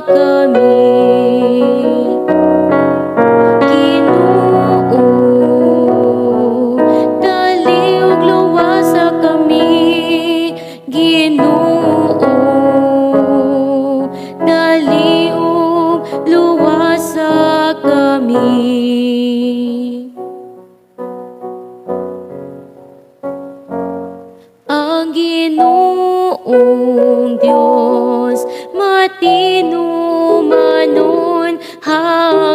kami. Ginoo, dali ug luwasa kami. Ginoo, dali ug luwasa kami. Ang Ginoong Diyos matino manon hangtod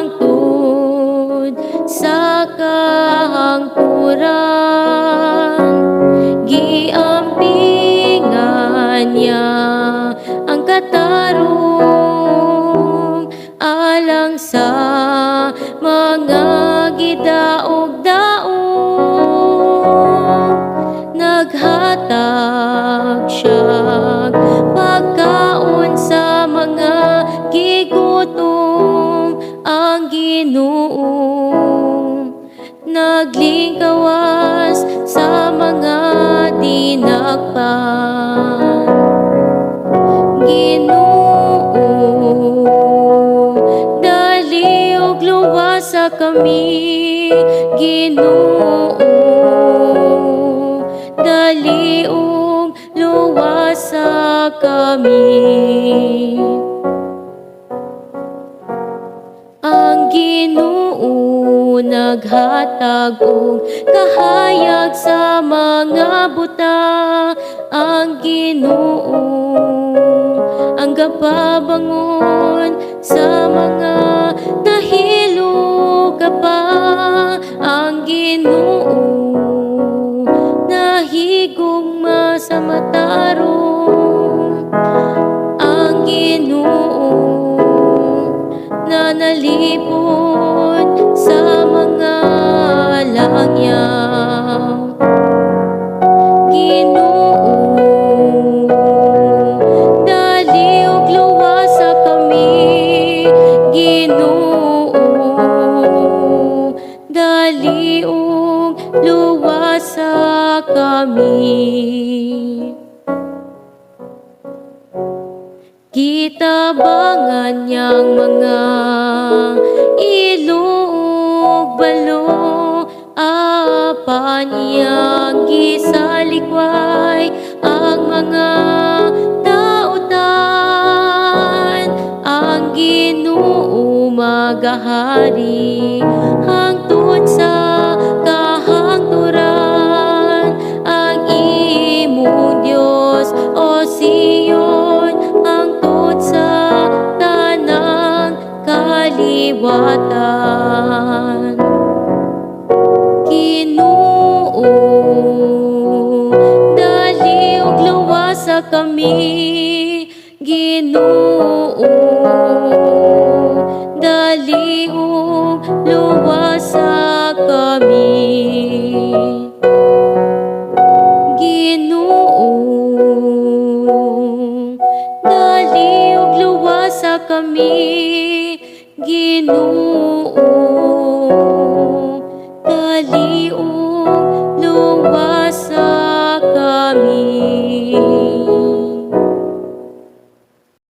sa kahangturan. Giampingan niya ang katarong alang sa mga gidaog-daog. Naghatag siyang pagkaon sa mga gigutom. Ang Ginoo naglingkawas sa mga dinakpan. Ginoo, dali ug luwasa kami. Ginoo, dali ug luwasa kami. Ang Ginoo naghatag og kahayag sa mga buta. Ang Ginoo ang gapabangon sa mga nahilo ka pa. Ang Ginoo nahigugma sa matarong. Ang Ginoo nanalipod sa mga langyaw. Ginoo, dali ug luwasa kami. Ginoo, dali ug luwasa kami. Gitabangan niyang mga ilog balo, apan iyang gisalikway ang mga dautan. Ang Ginoo magahari hangtod sa kahangturan. Ang imong Dios, o Sion, hangtod sa tanang kaliwatan. Ginoo, dali ug luwasa kami. Ginoo, dali ug luwasa kami. Ginoo, dali ug luwasa kami. Ginoo,